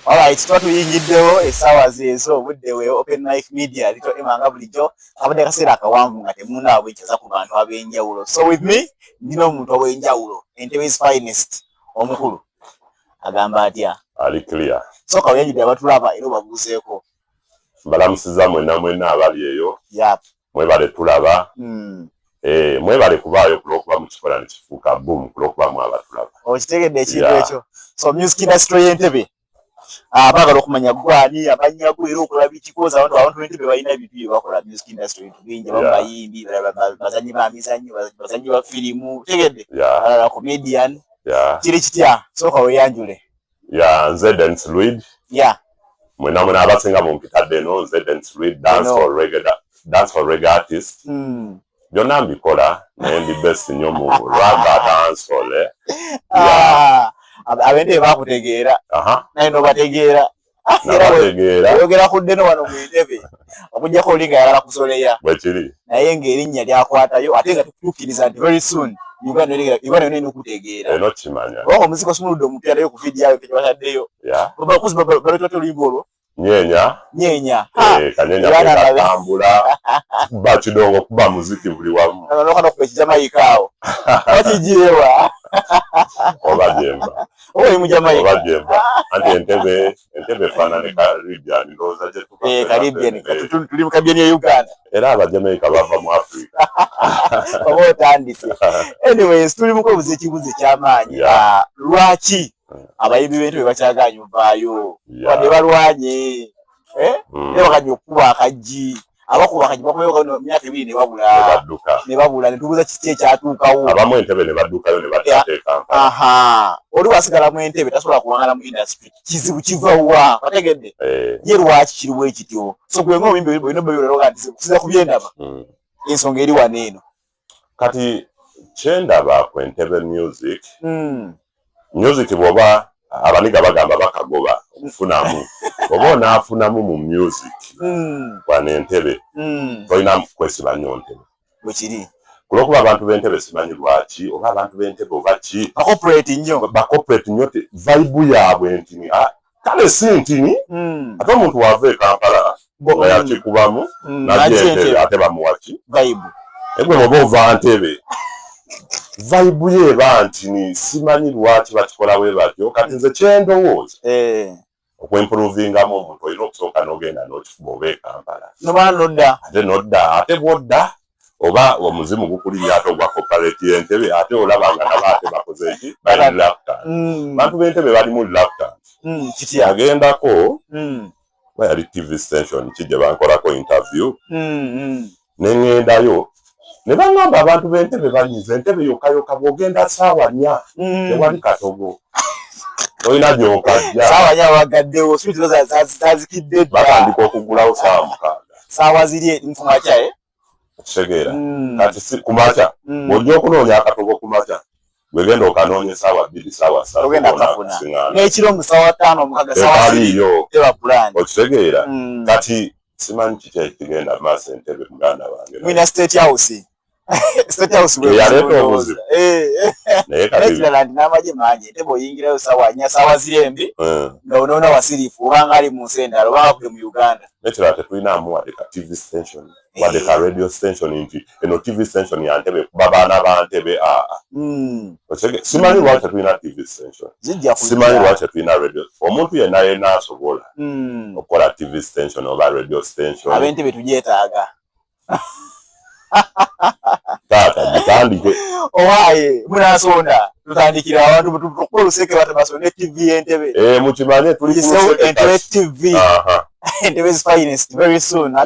Alright, tuba tuyingiddewo essaawa zeezo obudde we Open Life Media lito emanga bulijjo abadde kaseera akawanvu nga temunaabwe ekyaza ku bantu ab'enjawulo. So with me ndina omuntu ow'enjawulo, Entebbe's finest omukulu agamba atya? Ali clear. So kawenjidde abatulaba era babuuzeeko. Mbalamusiza mwenna abali eyo. Yep. Mwebale tulaba. Mwebale kubaayo kulokuba mu kikola ne kifuuka boom kulokuba mu abatulaba. Okitegedde ekintu ekyo. So music industry y'Entebbe baagala okumanya gwani abanyago era okulaba ekikoza abantu b'Entebbe balina ebintu bye bakola music industry bingi bayimbi bazanyi ba mizannyo bazanyi ba firimu tegedde alala comedian kiri kitya soka weyanjule nze Dance Luid mwena abasinga mu mpitadde no nze Dance Luid dance for reggae artist byonna mbikola naye ndi best nnyo mu ragga dancehall abende bakutegeera naye nobategeera oyogera ku ddeno wano mu Entebbe okujjako oli nga yalala kusoleya bwekiri naye ng'erinnya lyakwatayo ate nga tutuukiriza nti very soon Uganda yonna erina okutegeera eno kimanya oba omuziki osumuludde omupya naye ku vidiyo yawe kebataddeyo baleta oluyimba olwo nyenya kanyenya katambula kuba kidongo kuba muziki buli wamu nokana kuba ekijamayika awo bakijirewa oba jemba oba mujamayika oba jemba anti Entebbe fana ne Caribbean ndowooza gye tuka Caribbean tuli mu Caribbean ya Uganda era abajamayika bava mu Africa oba otandise anyways tuli mu kwebuza ekibuzo eky'amaanyi lwaki abayimbi b'Entebbe bakyaganya ovaayo wadde balwanye ne bakajja okukuba akaggi abakuba akaggi bakubayo myaka ebiri ne babula ne tubuuza kiki ekyatuukawo abamu Entebbe ne baddukayo ne batateeka oli wasigala mu Entebbe tasobola kuwangala mu industry kizibu kiva wa bategedde ye lwaki kiri bwe kityo so gwe ng'omuyimbi olina obeerera nti kusiza ku byendaba ensonga eri wano eno kati kyendaba ku Entebbe music bw'oba abaniga bagamba bakagoba okufunamu oba onaafunamu mu music wano Entebbe tolina kwesiba nnyo Entebbe bwekiri kulwokuba abantu b'Entebbe simanyi lwaki oba abantu b'Entebbe oba ki bacorporate nnyo vibe yaabwe ntini kale si ntini ate omuntu wava e Kampala nga yakikubamu najja Entebbe ate bamuwaki egwe oba ova Entebbe vibe ye eba ntini simanyi lwaki bakikola bwe batyo kati nze kyendowooza okwimprovingamu omuntu olina okusooka n'ogenda n'okifuba oba e Kampala ate bwodda oba omuzimu gukulinya ate ogwa corporate y'Entebbe ate olaba nga nabo ate bakoze eki bali reluctant bantu b'Entebbe balimu reluctant agendako yali TV station kijje bankolako interview neŋŋendayo ne baŋŋamba abantu b'Entebbe banyiza Entebbe yokka bw'ogenda ssaawa 4 tewali katogo olina gy'okajja ssaawa 4 wagaddewo switi zazikidde batandika okugulawo ssaawa 6 ssaawa ziri nkumakya kitegeera kati kumakya bw'ojja okunoonya akatogo kumakya bwegenda okanoonye ssaawa 2 ssaawa 3 ogenda kafuna n'ekiro mu ssaawa 5 omukaga ssaawa 3 teba plan okitegeera kati simanyi kiki ekigenda maaso Entebbe muganda bange mwina State House yaleeta obuzibu naye ekirala nti n'amagye mangi Entebbe oyingirayo ssaawa 4 ssaawa zirembi nga onoona wasiriifu obanga ali mu nsi endala obanga kuli mu Uganda nekirala tetulinamu wadde ka TV station wadde ka radio station nti eno TV station ya Entebbe kuba baana ba Entebbe simanyi lwaki tetulina TV station simanyi lwaki tetulina radio omuntu yenna asobola okukola TV station oba radio station ab'Entebbe tugyetaaga taata gitandike owaaye munasonda tutandikira abantu tukola oluseke batabasonde TV y'Entebbe mukimanye tuli Entebbe TV Entebbe's finest very soon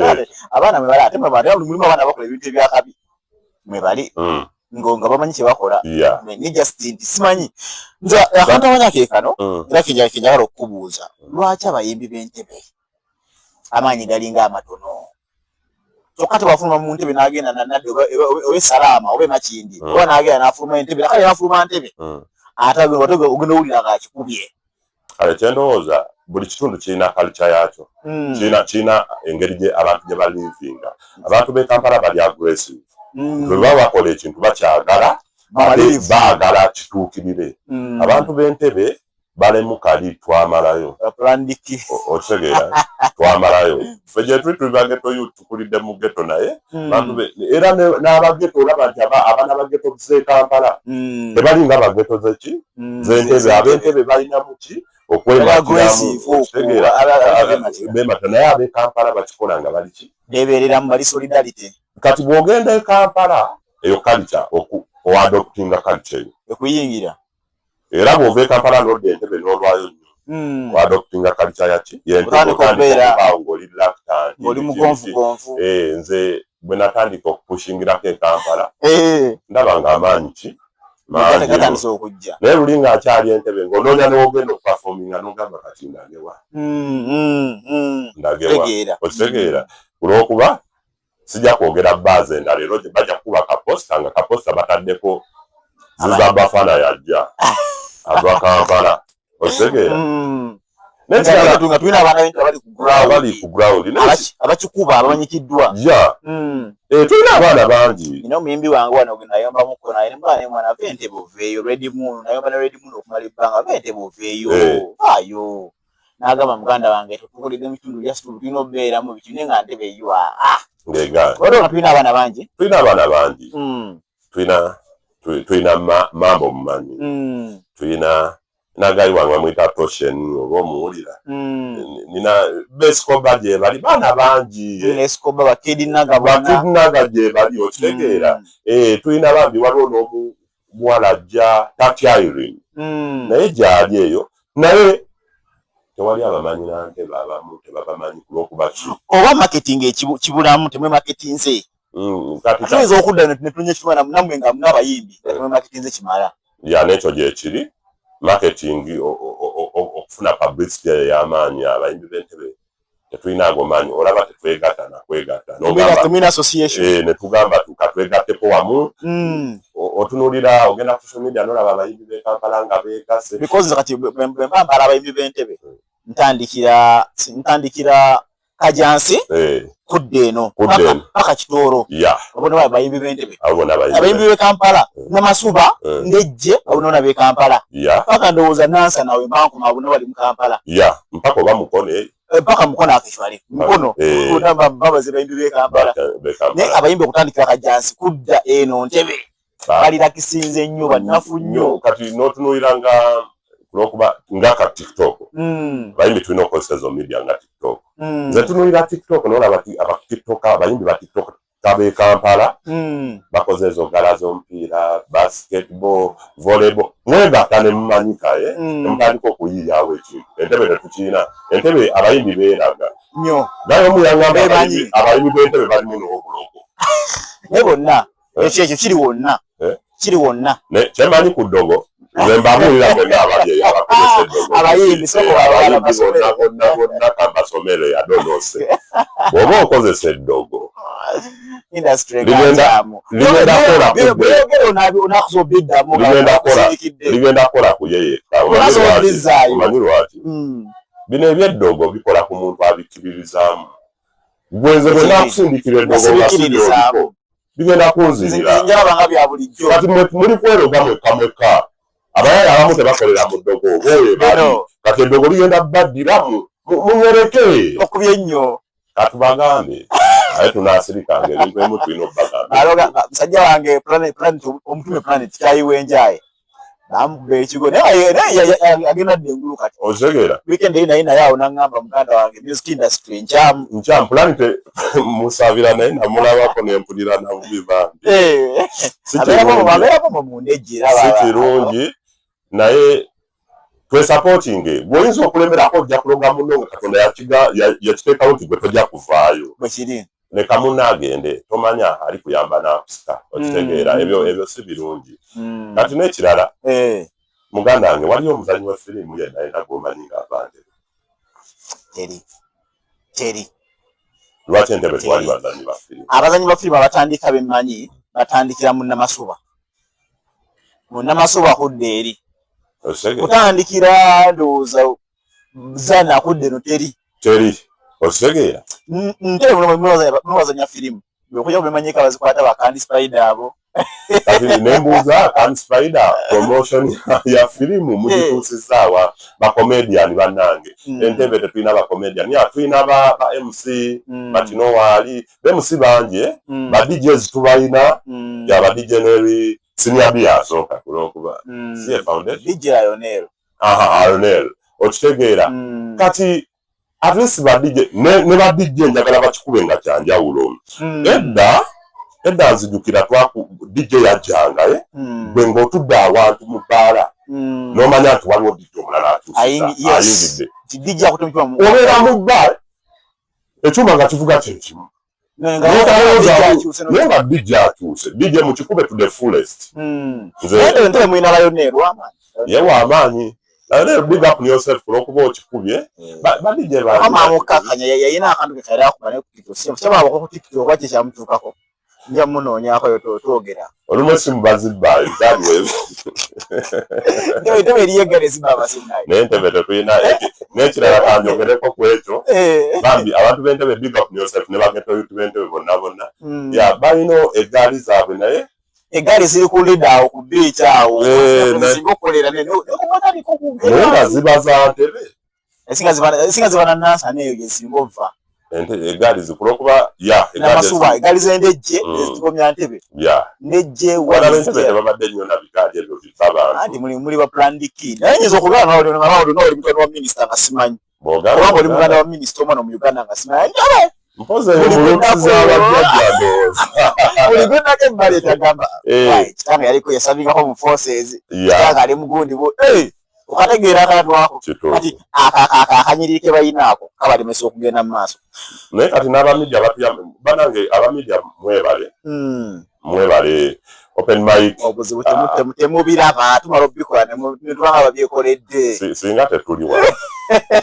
abaana mwebali ate mulimu abaana bakola ebintu ebyakabi mwebali nga bamanyi kye bakola ne just nti simanyi nze akantu amanya keekano era kenjagala okukubuuza lwaki abayimbi b'Entebbe amaanyi galinga amatono kyokka tebafuluma mu Entebbe n'agenda nanadde oba Salaama oba Makindi oba n'agenda n'afuluma Entebbe nakale n'afuluma Entebbe ate ogenda owulira ng'akikubye kale kyendowooza buli kitundu kirina culture yaakyo kirina engeri abantu gye balivinga abantu b'e Kampala bali aggressive bwe baba bakola ekintu bakyagala ate baagala kituukirire abantu b'Entebbe bale mukali twamalayo aplandiki otegera twamalayo feje twitu bageto yutukulide mu ghetto naye bantu era n'abageto olaba nti abana bageto ze Kampala tebali nga bageto zeki zentebe abentebe balina muki okwemata naye abe Kampala bakikola nga bali ki beberera mu bali solidarity kati bwogenda e Kampala eyo culture oadoptinga culture ekuyingira era bw'ova e Kampala n'odda entebe n'olwayo nnyo oadoptinga culture yaki yentebe ng'oli lactant ng'oli mugonvugonvu nze bwe natandika okupushingirako e Kampala ndaba ng'amaanyi ki gatandise okujja naye luli ng'akyali entebe ng'onoonya n'ogenda okupafominga n'ogamba kati ndagewa ndagewa okitegeera olw'okuba sijja kwogera baazi endala ero gye bajja kukuba kaposta nga kaposta bataddeko zizabafaana yajja ava Kampala okitegeera nga tulina abaana b'ente abali ku ground abakikuba abamanyikiddwa tulina abaana bangi nina omuyimbi wange wano gwe nayombamuko naye mbaane mwana vente buveeyo Red Moon nayomba ne Red Moon okumala ebbanga vente buveeyo ayo n'agamba muganda wange tukulidde mu kitundu lya situlu tulina obeeramu bitune nga ntebe eyiwa nga tulina abaana bangi tulina mambo mumanyi tulina nagayi wange bamwita Toshen oba omuwulira nina Beskoba gye bali baana bangi Beskoba bakidi naga gye bali okitegeera tulina bambi waliwo n'omuwala ajja Tatyairi naye gyali eyo naye tewali abamanyi nantebe abamu tebabamanyi kulw'okuba ki oba marketing kibulamu temwe marketinze tuyinza okudda netunya ekimala namwe nga munabayimbi temwe marketinze kimala n'ekyo gyekiri marketing okufuna publicity y'amaanyi abayimbi b'entebe tetulina ago maanyi olaba tetwegatta nakwegatta netugamba tukatwegatteko wamu otunuulira ogenda ku social media n'olaba abayimbi b'e Kampala nga beegase because kati bwe mbambala abayimbi b'entebe ntandikira Kajansi kudde eno paka Kitooro obona abayimbi b'entebe abayimbi b'e Kampala Namasuba Ndejje abona b'e Kampala paka ndowooza Nansa nawe Bankuma abona bali mu Kampala mpaka oba Mukono mpaka Mukono akishwale Mukono babaze bayimbi b'e Kampala naye abayimbi okutandikira Kajansi kudda eno Ntebe balira kisinze nnyo banafu nnyo kati n'otunuulira kulw'okuba ng'aka TikTok bayimbi tulina okukozesa ezo media nga TikTok nze tunuulira TikTok n'olaba aba-TikTok abayimbi ba TikTok ab'e Kampala bakoze ezo gala z'omupiira basketball volleyball mwegatta ne mumanyika nemutandika okuyiyawo ekintu entebe tetukiina entebe abayimbi beeraga nnyo naye omuyangamba abayimbi b'entebe balimu n'obuloko naye bonna ekyo kiri wonna kyemanyi ku ddogo nze mbabuulira bonna abali abakozesa eddogo abayimbi bonna kabasomere yadonose bw'oba okozesa eddogo ligenda kukola kuyeyeka omanyi lwaki bino ebyeddogo bikola ku muntu abikkiririzaamu gwenze bwe nakusindikira eddogo ngasidyoliko bigenda kunzirira kati muli kweroga mwekka abayala abamu tebakolera mu ddogo oboye bali kati eddogo ligenda baddiramu munyereke okubye nnyo katubagambe aye tunaasirikanga ebintu emu tulina obbagamba musajja wange omutume planet kyayiwenjaye namukuba ekigo naye agenda dda engulu kati otegeera weekend eyi naye naye awo naŋŋamba muganda wange music industry nkyamu planet musabira naye namulabako nempulira nabubi bambi abeerako mundejjera si kirungi naye twesapotinge bw'oyinza okulemerako ojja kulonga munno nga Katonda yakiteekawo nti gwe tojja kuvaayo bwekiri leka munno agende tomanya ali kuyamba n'akusika okitegeera ebyo si birungi kati n'ekirala muganda wange waliyo omuzanyi wa firimu yenna yena gwomanyi ng'ava Ntebe teri lwaki Entebbe tewali bazanyi ba firimu abazanyi ba firimu abatandika bemmanyi batandikira mu Namasuba kudda eri kutandikira ndowooza zana kudda eno teri okitegeera Ntebbe mubazanya firimu okujja kubemanyika bazikwata bakandi spider abo kati nembuuza kan spider promotion ya filimu mugituusizaawa bacomedian bannange Entebbe tetulina bacomedian tulina ba MC bakino waali MC bangi ba DJs tubalina ya ba DJ Neri senior bia asooka kulwokuba si founded DJ Lionel Lionel okitegeera kati at least ba DJ ne ba DJ njagala bakikube nga kyanjawulo edda nzijukira twaku DJ yajjanga bwe ng'otudde awantu mu bbaala n'omanya nti waliwo DJ omulala atuusiza DJ akutumikwa obeera mu bbaala ekyuma nga kivuga kyekimu naye nga DJ atuuse DJ mukikube to the fullest nze mwina Lionel ye w'amaanyi Lionel big up yourself kulwokuba okikubye ba DJ amamukakanya yayina akantu kekaira akuba ne ku TikTok kyaba ku TikTok kwaki kyamutuukako nja munoonyaako yo twogera olumu esimu bazibba zaliwe Entebbe eriyegale zibba abasinnayo n'Entebbe tetulina n'ekirala kanjogereko ku ekyo bambi abantu b'Entebbe big up yourself ne bageto YouTube Entebbe bonna ya balina eggaali zaabwe naye eggaali ziri ku leader awo ku beach awo zisinga okukolera naye nga ziba za Ntebbe esinga ziba na Nansana eyo gyesinga ova eggaali zikulwokuba eggaali z'endejje ezitigomya Ntebbe ndejje Entebbe tebabadde nnyo na bigaali ebyo bifa abantu muli ba plan key naye nyinza okubeera n'oli mutani wa minisita nga simanyi kubanga oli muganda wa minisita omwana mu Uganda nga simanyi mpoze ebulunziza abajjajja ndowooza buli gwendako ebbali etagamba kitange yaliko yasabingako mu forces kitange ali mugundi okategeera akantu ako kati akanyirike bayina ako kabalemesa okugenda mu maaso naye kati n'abamidia batuyambe banange abamidia mwebale open mic obuzibu temubiraba tumala obikola netubanga babyekoledde singa tetuliwa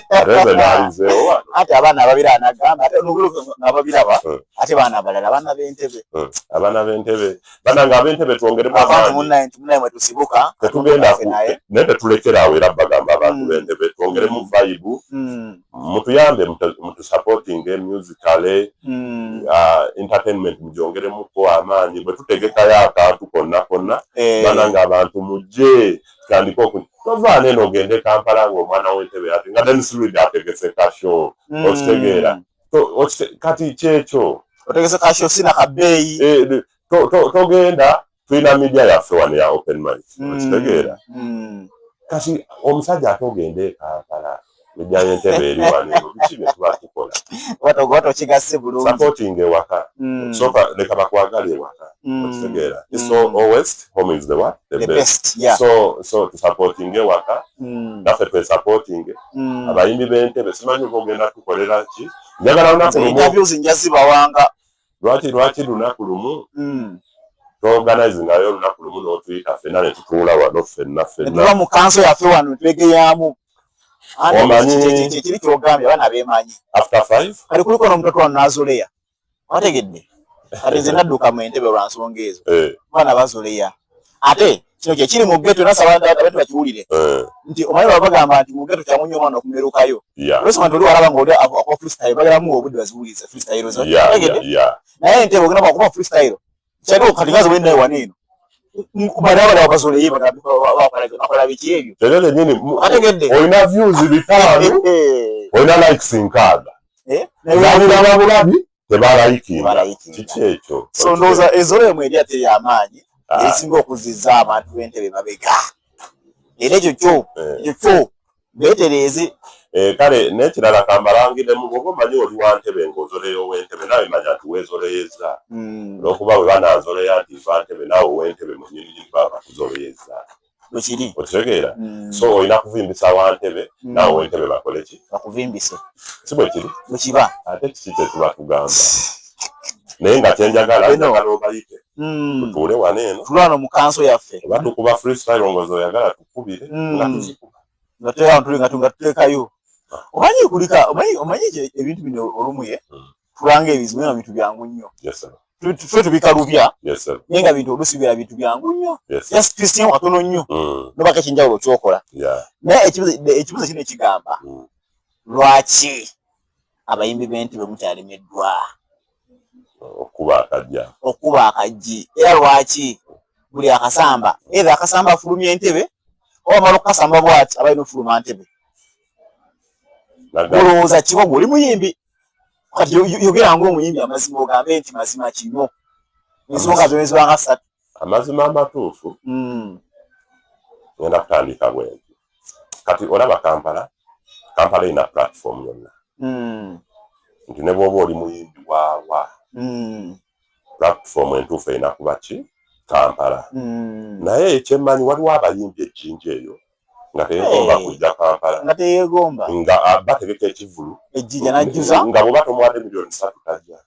ate naalizeewo ate abaana ababira anagamba ate nababiraba ate baana abalala abaana b'Entebbe banange ab'Entebbe twongeremu abantu munnaye mwe tusibuka tetugenda naye tetulekeraawo era bagamba abantu b'Entebbe twongeremu vibe mutuyambe mutusupporting musically entertainment mugyongeremuko amaanyi bwe tutegekayo akantu konna banange abantu mujje tutandike tovaana eno ogende Kampala ng'omwana w'Entebbe ati nga Dennis Reed ategese kasho okitegeera kati kyekyo otegese kasho sina kabeeyi togenda tulina media yaffe wano ya open mic okitegeera kati omusajja ate ogende Kampala media y'Entebbe eri wano biki bye tuba tukola watogoto kigasse bulungi supporting ewaka soka leka bakwagala ewaka okitegeera so always home is the best yeah. so to supporting ewaka naffe twe supporting abayimbi b'Entebbe simanyi ogenda tukolera ki njagala lunaku lumu interviews njazibawanga lwaki lunaku lumu organizingayo lunaku lumu n'otuyita ffenna ne tutuula wano ffenna tuba mu kanso yaffe wano twegeyamu kiri kyogambye abaana bemanyi after 5 kali kuliko n'omutoto wano n'azoleya wategedde kati nze nadduka mu Entebbe lwa nsonga ezo abaana bazoleya ate kino kyekiri mu ghetto nasaba abantu bakiwulire nti omanyi babagamba nti mu ghetto kyamu nnyo omwana okumerukayo olwensonga nti oli walaba ng'oli akwa freestyle bagalamu obudde baziwuliza freestyle zo naye Entebbe ogenda kwakuba freestyle kyaliwo kati ngazo bwe naye wano eno banabala bazoleya bakola biki ebyo kyerere nyini ategedde olina views bitaano olina likes nkaaga nabira ababulabi tebalayikinga kiki ekyo so ndowooza enzolo emu eri ate y'amaanyi erisinga okuziza abantu b'Entebbe mabega era ekyo kyo beetereeze kale n'ekirala kambalangiremu bw'oba omanyi oli wa Ntebbe ng'ozoleya ow'Entebbe nawe manya nti weezoleyeza olw'okuba bwe bananzoleya nti va Ntebbe naawe ow'Entebbe munyini baba bakuzoleyeza bwekiri okitegeera so olina kuvimbisa wa Ntebbe naawe ow'Entebbe bakole ki bakuvimbise si bwe kiri bwekiba ate kiki kye tuba tugamba naye nga kyenjagala njagala obayite tutuule wano eno tulwano mu kanso yaffe oba tukuba freestyle ongozi oyagala tukubire nga tuzikuba nga tuteekayo omanyi ebintu bino olumu tulanga ebizibu nga bintu byangu nnyo ffe tubikalubya naye nga bintu oluusi bibeera bintu byangu nnyo just twisimu katono nnyo nobaka ekyenjawulo kyokola naye ekibuzo kino ekigamba lwaki abayimbi b'Entebbe mukyalemeddwa okuba akajji era lwaki buli akasamba either akasamba afulumya entebe oba amala okukasamba bwati abalina ofuluma ntebe olowooza kibogo oli muyimbi kati yogera ng'omuyimbi amazima ogambe nti mazima kino ensonga zonna zibanga 3 amazima amatuufu ngenda kutandika bwenti kati olaba Kampala ina platform yonna nti ne bw'oba oli muyimbi waawa platform entuufu erina kuba ki Kampala naye ekyemmanyi waliwo abayimbi ejjinja eyo nga teyegomba kujja Kampala nga bategeka ekivulu ejjinja najjuza nga bw'oba tomuwadde miliyoni 3 tajja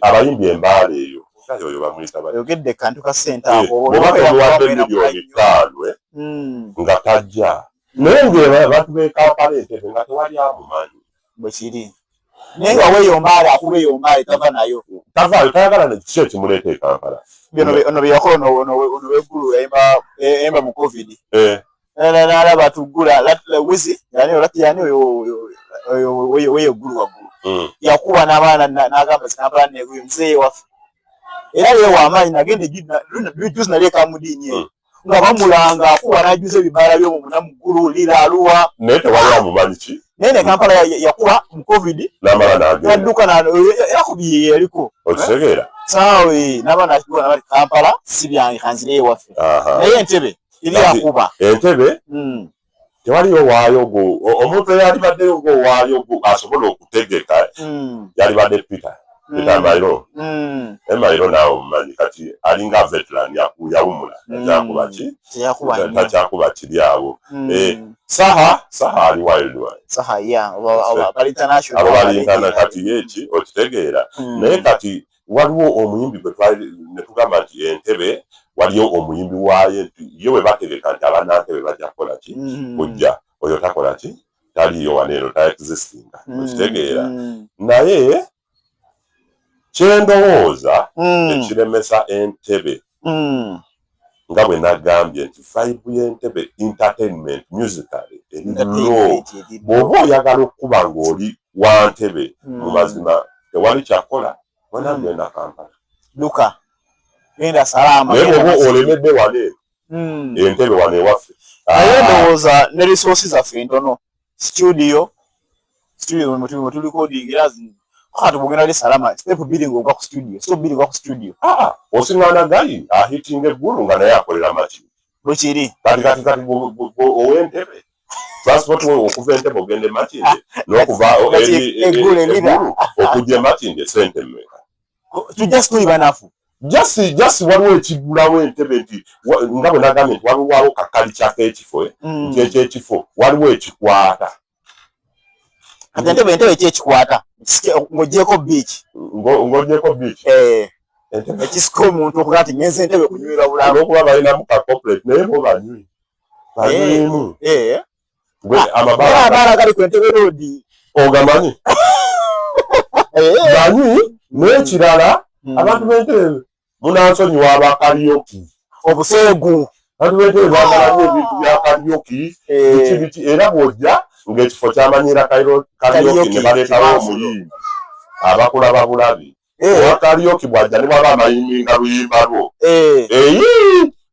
abayimbi embaala eyo oyo bamuyita yogedde kantu ka ssente ako bw'oba tomuwadde miliyoni 5 nga tajja naye ng'abantu b'e Kampala Entebbe nga tewali amumanyi bwe kiri naye nga weeyombaale akuba eyombaale tava nayo tayagala nekiki ekimuleeta e Kampala ono byeyakola ono weggulu yayimba mu covid n'alaba tuggula wizi yani oyo weyeggulu waggulu yakuba n'abaana n'agamba Kampala neeguye muzeeyi waffe era yeewa amaanyi nagende juzi nali ekamudiinyi eyo nga bamulanga akuba n'ajuza ebibaala by'omwo munamuggulu liraaluwa naye tewali amumanyi ki naye ne Kampala yakuba mu covid n'adduka yakubiye yaliko okitegeera saawe n'abaana akikuba nabati Kampala si byange kanzire ewaffe naye Entebbe eri yakuba Entebbe tewaliyo waayogo omuntu eyalibaddeyo ng'owaayo asobola okutegeka yalibadde Peter Mairo Mairo naawe omumanyi kati alinga veteran yawumula takyakuba kiri awo saha ali wildwide abo bali kati yeki okitegeera naye kati waliwo omuyimbi gwe ne tugamba nti Entebbe waliyo omuyimbi waayo nti ye we bategeka nti abannantebbe bajja kukola ki kujja oyo takola ki taliyo waneeno taexistinga okitegeera naye kyendowooza ekiremesa Entebbe nga bwe nagambye nti vibe y'Entebbe entertainment musically eri low bw'oba oyagala okuba ng'oli wa Ntebbe mu mazima tewali kyakola wena genda Kampala luka genda salama naye bw'oba olemedde wane Entebbe wane ewaffe naye ndowooza ne resources zaffe ntono studio mwe tulikodingira kati bwogenda li salama step building ogwa ku studio osiŋŋaana gayi ahitinga eggulu nga naye akolera maki bwe kiri kati ow'Entebbe transport okuva Entebbe ogende Makindye n'okuva eggulu okujja Makindye sente mmeka tujja situli banafu just waliwo ekigulawo Entebbe nti nga bwe nagambye nti waliwo kakali kyak'ekifo nti ekyo ekifo waliwo ekikwata kati Entebbe ekyekikwata ng'ogyeko beach ekisika omuntu okuga nti ngenze Entebbe kunywera bulamu olw'okuba balinamu ka corporate naye bo banywimu amabaala gali ku Entebbe road ogamanyi banywi n'ekirala abantu b'Entebbe munansonyiwa abakalyoki obuseegu abantu b'Entebbe bagalanyo ebintu bya kalyoki biki era bw'ojja ng'ekifo kyamanyira kalyoki ne baleetawo omuyimbi abakulaba bulabi owa kalyoki bw'ajja ne bwaba amayimbi nga luyimba lwo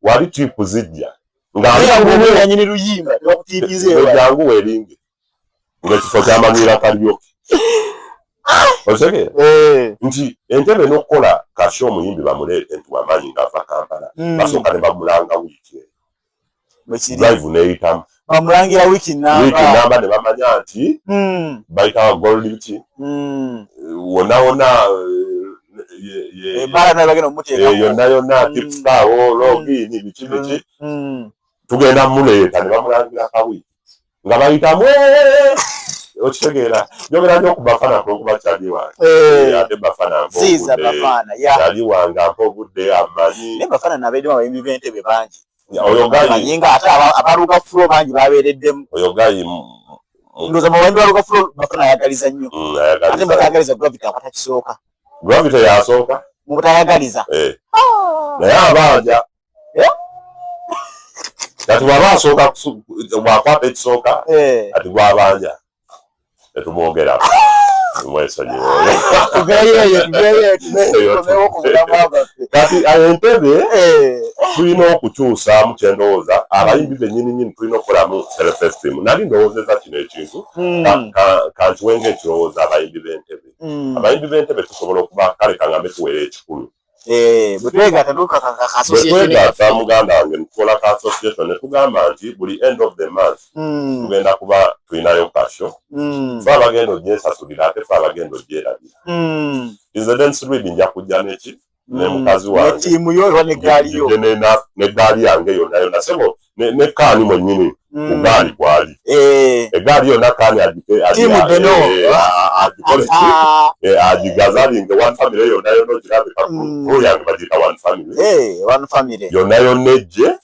wali tiipu zijja nganyini luyimba jangu weringe ng'ekifo kyamanyira kalyoki otegeera nti Entebbe n'okukola kasho omuyimbi bamuleete nti wamanyi ng'ava Kampala basooka ne bamulanga wiiki drive n'eyitamu bamulangira wiiki namba ne bamanya nti bayitawa gold ki wonna yonna tipstawo logini biki tugenda muleeta ne bamulangira kawiiki nga bayitamu okitegeera njogera nnyo ku Bafana okuba kyali wange ate Bafana kyali wange obudde amanyi naye Bafana nabeddemu abayimbi b'Entebbe bangi oyo gayi nga ate abaluga fulo bangi babeereddemu oyo gayi ndowooza mu bayimbi baluga fulo Bafana ayagaliza nnyo ate batayagaliza Gravity akwata kisooka Gravity yasooka mu butayagaliza naye abanja kati bw'aba asooka bw'akwata ekisooka ati gwabanja etumwogera mwesonyiwa kati Entebbe tulina okukyusa mu kyendowooza abayimbi bennyini tulina okukolamu self-esteem. Nali ndowoozezza kino ekintu kankiwenga ekirowoozo abayimbi b'Entebbe. Abayimbi b'Entebbe tusobola okuba kale kangambe tuweera ekikulu. Bwetwegatta muganda wange ntukola ka association ne tugamba nti buli end of the month tugenda kuba tulinayo kasho fe abagenda ogyesasulira ate fe abagenda ogyerabira. Nze Dennis Reed nja kujja neki ne mukazi wange n'eggaali yange yonna sebo ne kaani mwennyini ku gaali kwali eggaali yonna kaani agigazalinge one family yonna ogirabika ku yange bagiyita one family yonna ejje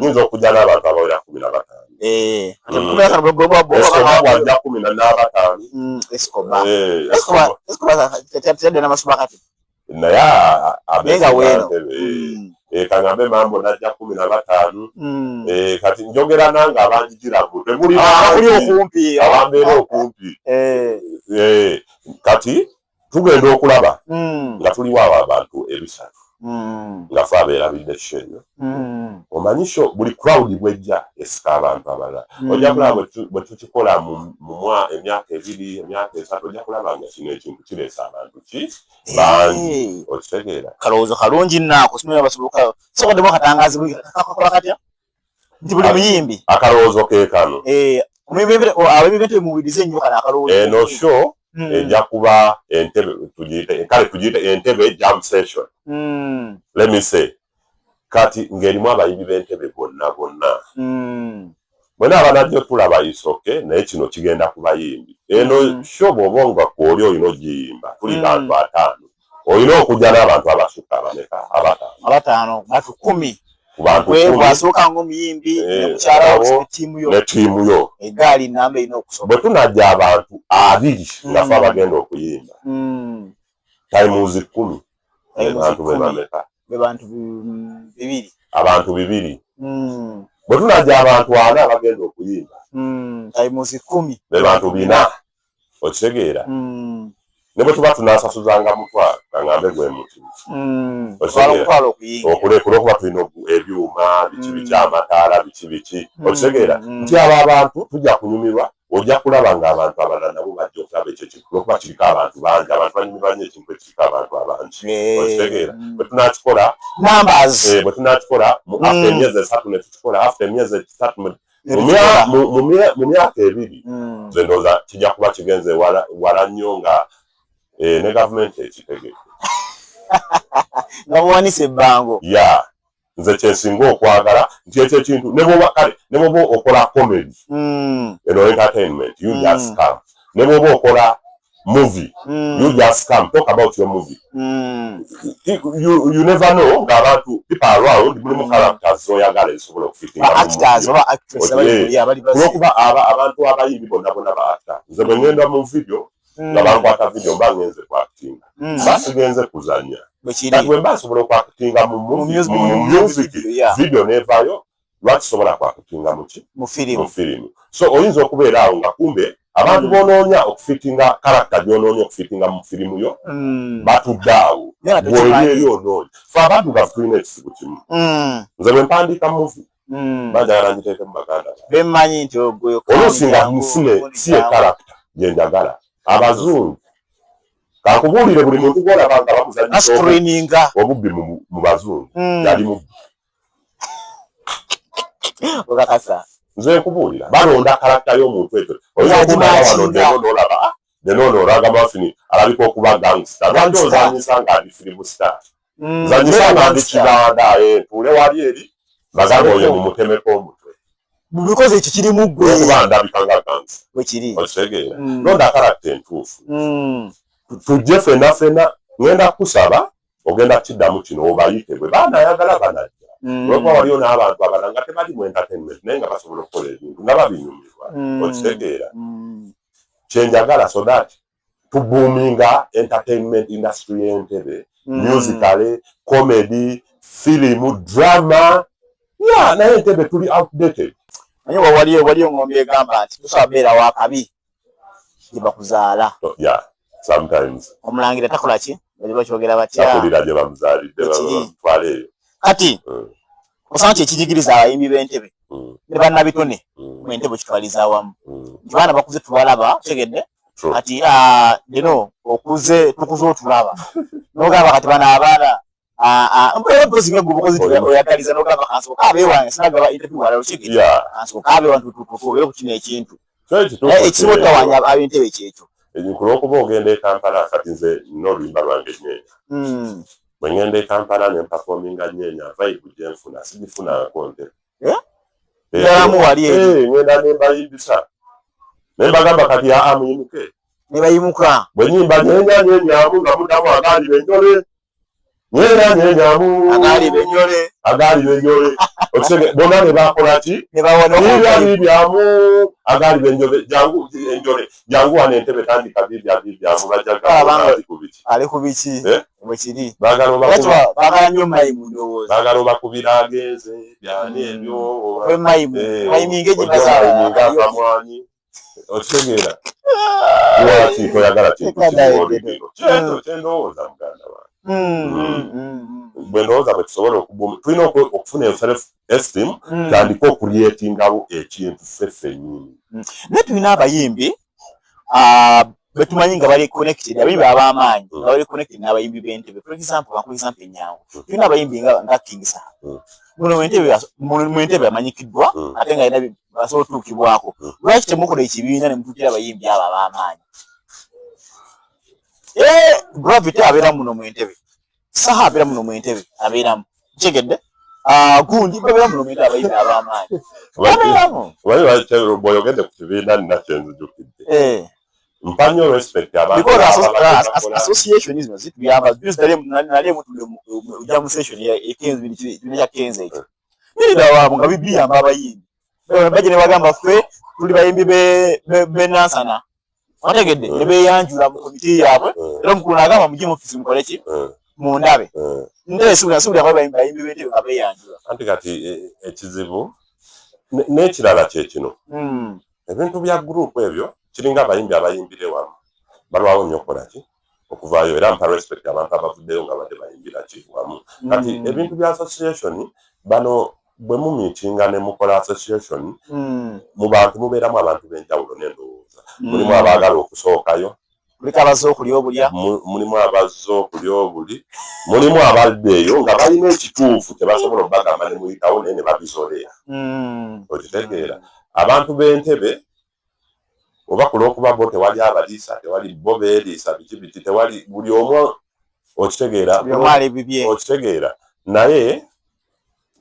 nyinza okujja n'abantu abawera 15 Escobar wajja 15 naye kangambe mambo najja 15 kati njogera nange abanjigira temuli abambeera okumpi kati tugenda okulaba nga tuliwo abo abantu ebisatu nga fe abeerabidde kishenyo omanyisho buli crowd bwejja esika abantu abalala ojja kulaba bwe tukikola mu emyaka 2 emyaka 3 ojja kulaba nga kino ekintu kireesa abantu bangi okitegeera kalowoozo kalungi nnaako simanyi basobola sokoddemu akatangazi kakola katya nti buli muyimbi akalowoozo ke kano ab'ebintu bimuwirize ennyo kano akalowoozo eno show ejja kuba Entebbe tugiyite Entebbe jam session. Let me say kati ng'erimu abayimbi b'Entebbe bonna bwena abanajja tulaba isoke naye kino kigenda ku bayimbi eno show bw'oba nga kwoli olina ogiyimba tuli bantu 5 olina okujja n'abantu abasukka abameka 5 batu 10 basooka ng'omuyimbi nemukyala netiimu yo eggaali namba erina okusobola bwe tunajja abantu 2 nga fe abagenda okuyimba times 10 abantu bebameka bantu 2 abantu 2 bwe tunajja abantu 4 abagenda okuyimba times 10 bantu 4 okitegeera ne bwe tuba tunaasasuzanga mutwalo kangambe gwe muti okuba tulina ebyuma biki amataala biki okitegeera nti abo abantu tujja kunyumirwa ojja kulaba ng'abantu abalala nabo bajja okulaba ekyo kintu olwokuba kiriko abantu bangi abantu banyumirwa nnyo ekintu ekiriko abantu abangi okitegeera bwe tunakikola bwe tunakikola mu after emyezi 3 ne tukikola after emyezi 3 mu myaka 2 nze ndowooza kijja kuba kigenze wala nnyo nga ne gavumenti ekitegeke nga muwanise ebbango nze kyensinga okwagala nti ekyo ekintu ne bwoba okola comedy eno entertainment you just come ne bwoba okola movie you just come talk about your movie you never know ng'abantu people around mulimu characters zoyagala ezisobola okufitingaolwokuba abantu abayimbi bonna ba actor nze bwe ngenda mu video nga bankwata video mba ngenze kwakitinga basigenze kuzanya kati bwe mba nsobola okwakitinga mu music video nevaayo lwakisobola kwakitinga mu firimu so oyinza okubeera awo nga kumbe abantu bonoonya okufitinga karakta gyonoonya okufitinga mu firimu yo batudde awo bw'eri onoonya fe abantu gafu tulina ekisibu kimu nze bwe mpandiika muvi banjagala ngiteeke mu baganda bemmanyi nti oluusi nga nsine si ye karakta gyenjagala abazungu kakubuulire buli muntu gwolaba nga bamuzanyisa obubbi mu bazungu yali mubbi nze nkubuulira balonda karakta y'omuntu ekyo nenoolaba mafini alabika okuba gangsta lwaki ozanyisa nga ndi firimu star zanyisa nga ndi kibanda ntuule wali eri bagambe oyo mumutemeko omutwe because ekyo kirimu ggwe okuba ndabika nga gangsta bwekiri okitegeera londa karakta entuufu tujje fena ngenda kusaba ogenda kiddamu kino obayite bwe baanayagala banajja lwokuba waliyo n'abantu abalala nga tebali mu entertainment naye nga basobola okukola ebintu nga babinyumirwa okitegeera kyenjagala so that tubuuminga entertainment industry y'Entebbe musically comedy filimu drama naye Entebbe tuli outdated naye waliyo ng'ombi egamba nti tusobola beera wakabi gye bakuzaala. Yeah, sometimes. Omulangira takola ki? Bali bakyogera batya? Takulira gye bamuzaalidde bamutwala eyo. Kati osanga kyekijigiriza abayimbi b'entebe ne bannabitone mu entebe kitwaliza awamu. Nti baana bakuze tubalaba tegedde kati lino tukuze otulaba n'ogamba kati bano abaana mpozinga gubukozi oyagaliza n'ogamba kansoka abeewange sinagaba interview wala otegedde kansoka abeewange tutututubeere ku kino ekintu ekisobola otawanya ab'entebe kyekyo. Kulw'okuba ogenda e Kampala kati nze n'oluyimba lwange Nyeenya. Bwe ngenda e Kampala ne mpafominga Nyeenya vibe gye nfuna sigifuna konte. Ndalamu wali eri. Ngenda ne mbayimbisa. Ne mbagamba kati muyimuke. Ne bayimuka. Bwe nyimba Nyeenya nga muddamu agaali benjole. Nyeenyaamu. Agaali benjole. Okisege bonna ne bakola ki? Ne bawona bibyamu agaali benjole jangu wane entebe tandika bibyamu bajjaga kubiki. Ali kubiki. Bwe kiri. Baagala nnyo mayimu ndowooza. Baagala obakubira agenze byani ebyo. Bwe mayimu ng'egye bazaala. Amwanyi. Okitegeera. Lwaki toyagala kintu kimuolekero. Kyendowooza muganda wange. Bwe ndowooza bwe tusobola okubuuma tulina okufuna self esteem tandika okulietingawo ekintu ffeffe nnyini. Naye tulina abayimbi be tumanyi nga bali connected abayimbi ab'amaanyi nga bali connected n'abayimbi b'entebe. For example Enyango tulina abayimbi nga King Saha mu entebe amanyikiddwa ate nga alina basobola otuukibwako. Lwaki temukola ekibiina ne mutuukira abayimbi abo ab'amaanyi? Gravity abeera muno mu entebe. Saha abeera muno mu entebe abeeramu. Kitegedde? Gundi babeera muno mu entebe abayimbi ab'amaanyi. Babeeramu. Wali bw'oyogedde ku kibiina nina kyenzijukidde. Mpa nnyo respect abantu. Because association zino zituyamba. Nali ojja mu session ya Kenzo ekyo. Nirida waabwe nga biyamba abayimbi. Bajja ne bagamba ffe tuli bayimbi be Nansana. Wategedde ne beeyanjula mu komiti yaabwe era omukulu n'agamba mujje mu ofisi mukole ki mundabe ndeesuula bayimbi b'entebe nga beeyanjula. Anti kati ekizibu n'ekirala kye kino ebintu bya gurupu ebyo kiringa abayimbi abayimbire wamu balwawo nnyo okukola ki okuvaayo era mpa respect abantu abavuddeyo nga badde bayimbira ki wamu. Kati ebintu bya association bano bwe mumiitinga ne mukola association mu bantu mubeeramu abantu b'enjawulo n'endowooza. Mulimu abaagala okusookayo, mulimu abazze okulya obulya, mulimu abazze okulya obuli, mulimu abaddeeyo nga balina ekituufu tebasobola okubagamba ne muyitawo naye ne babizolera. Okitegeera abantu b'entebe oba kulw'okuba bo tewali abaliisa tewali bo beeriisa biki tewali buli omu okitegeera okitegeera naye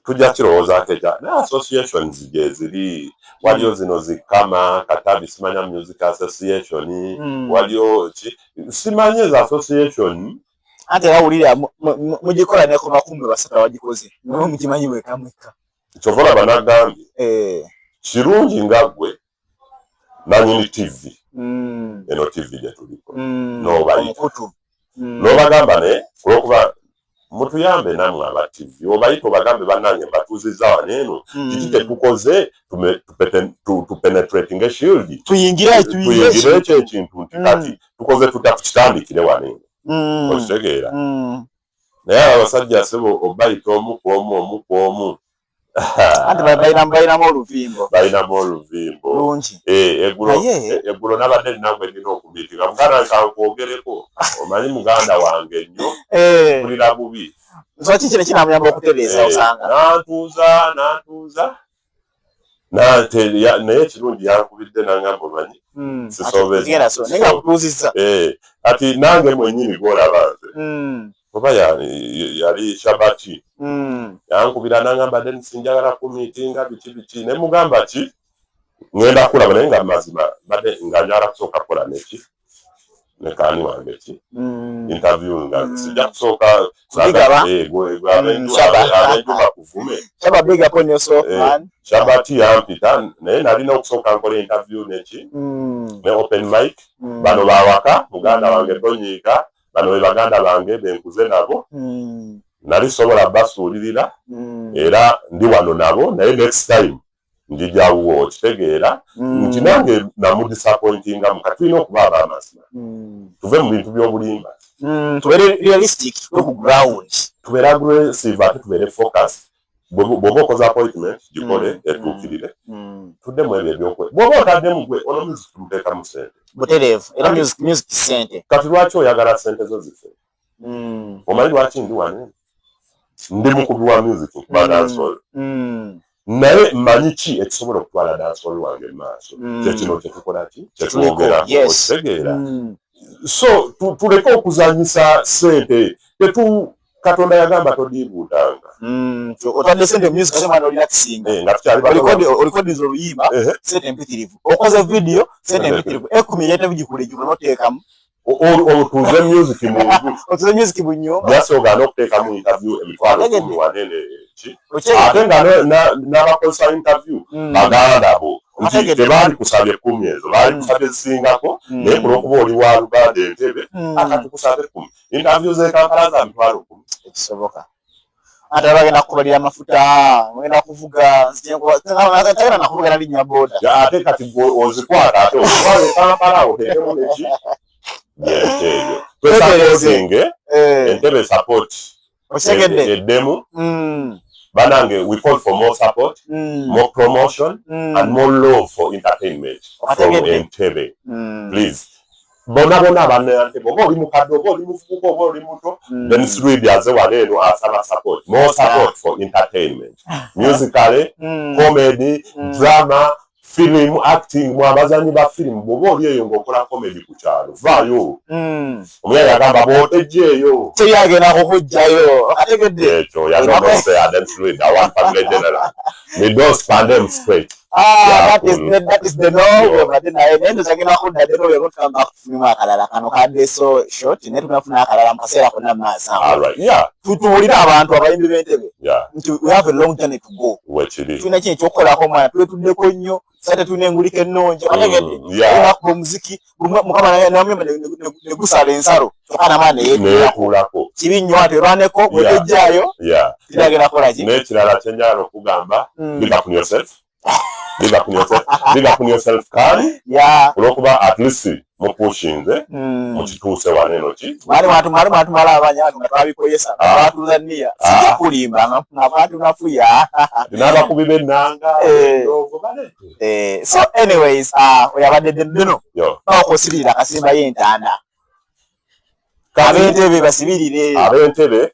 tujja kirowooza keja ne associations gye ziri waliyo zino zikama Katabi simanya music association waliyo simanyi ezo association ate bawulira mugikola ne ku makumi basatu abagikoze no mukimanyi wekamweka kyovola banagambye kirungi nga ggwe nanyini TV eno TV gye tuliko n'obayita n'obagamba ne kulw'okuba mutuyambe namwe aba TV obayita obagambe bannange mbatuuzizza wano eno kiki tetukoze tupenetrating shield tuyingire ekyo ekintu nti kati tukoze tutya tukitandikire wano eno okitegeera naye abasajja sebo obayita omu ku omu anti bayinamu oluvimbo lungi eggulo nabadde linange nina okubiitika muganda kankwogereko omanyi muganda wange nnyo kulira bubi nsaki kino kinamuyamba okutereeza osanga nantuuza naye ekirungi yankubidde nangamba omanyi sisobezza ati nange mwenyini gwolaba nze oba yali Shabati yankubira nangamba Dennis njagala kumiitinga biki ne mugamba ki ngenda kulaba naye nga mazima badde nga njagala kusooka kukola neki ne kaani wange ki interview nga sijja kusooka abenju bakuvume Shabati yampita naye nalina okusooka nkola interview neki ne open mic bano bawaka muganda wange tonyiika bano be baganda bange benkuze nabo nali sobola basuulirira era ndi wano nabo naye next time njijjawo okitegeera nti nange namudisappointinga mukatulina okuba ab'amazima tuve mu bintu by'obulimba tubeere realistic ku ground tubeere aggressive ate tubeere focus bw'oba okoze appointment gikole etuukirire tuddemu ebyo ebyokwe bw'oba otaddemu gwe ono music tumuteekamu sente butereevu era music sente kati lwaki oyagala sente zo zife omanyi lwaki ndi wano ndi mukubi wa music nkuba dancehall naye mmanyi ki ekisobola okutwala dancehall wange maaso kyekino kyetukola ki kyetwogera okitegeera so tuleke okuzanyisa sente Katonda yagamba todiibudanga otadde sente music ate mwana olina kisinga nga tukyali olikodiza oluyimba sente mpitirivu okoze video sente mpitirivu 10 yete bigikule noteekamu otuze music mu nju otuze music mu nnyumba yasoogana okuteekamu interview emitwalo 10 wanene ki ate nga n'abakozesa interview baganda bo nti tebaali kusabye 10 ezo baali kusabye zisingako naye kulwokuba oli wa Luganda Entebbe akati kusabye 10 interview ze Kampala za mitwalo 10 ekisoboka ate bagenda kubalira amafuta bagenda kuvuga nzitengera nakuvuga na linnya boda ate kati ozikwata ate ozitwale Kampala oteekemu neki yeteeyo twesapotinge Entebbe support eddemu banange we call for more support more promotion and more love for entertainment from Entebbe please bona abana Entebbe oba oli mukadde oba oli muvubuka oba oli muto then Swede aze waleero asaba support more support for entertainment musically comedy drama film acting mwabazanyi ba film bobo oli eyo ng'okola comedy ku kyalo vaayo omuyaga agamba bw'otejjeeyo teyagenda kukujjayo ategedde ekyo yanomese Adam Swede awa family general we don't span them straight that is the no but then nendo zagenda kudda dero we got come back from akalala kano kadde so short ne tunafuna akalala mpasera konna masa alright yeah tutuulira abantu abayimbi b'Entebbe yeah we have a long journey to go wekiri tuna kintu kyokukolako mwana tutuddeko nnyo sate tuna engulika ennongi ategedde ku muziki mukama namwe ne gusala ensalo kana maana yeekulako kibi nnyo ate lwaneko bwetejjaayo kiragenda kola ki n'ekirala kyenjala okugamba big up yourself big up yourself kali olwokuba at least mupushinze mukituuse waneno ki mwali mwatumala abanya twabikoyesa twatuzanniya sijja kulimba abantu nafuya n'abakubi b'ennanga so anyways oyabadde deno okosibirira akasimba y'entanda ab'Entebbe basibirire ab'Entebbe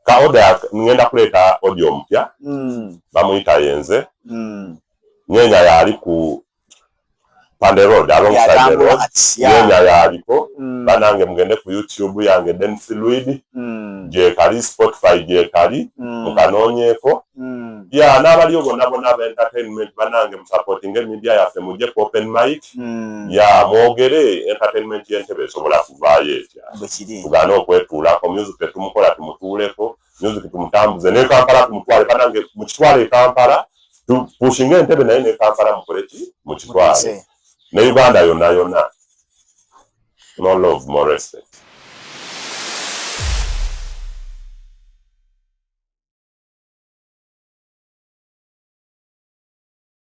ka oda ngenda kuleeta audio omupya bamuyita Yenze nyenya yali ku Pande Road alongside the road nyenya yaliko banange mugende ku YouTube yange Dance Luidi je kali Spotify je kali mukanoonyeko ya n'abaliyo bonna aba entertainment banange musupporting media yaffe mujje ku open mic ya mwogere entertainment y'Entebbe esobola kuvaayo etya tugana okwetuulako music tetumukola tumutuuleko music tumutambuze ne Kampala tumutwale banange mukitwale Kampala pushinga Entebbe naye ne Kampala mukole ki mukitwale ne Uganda yonna no love more respect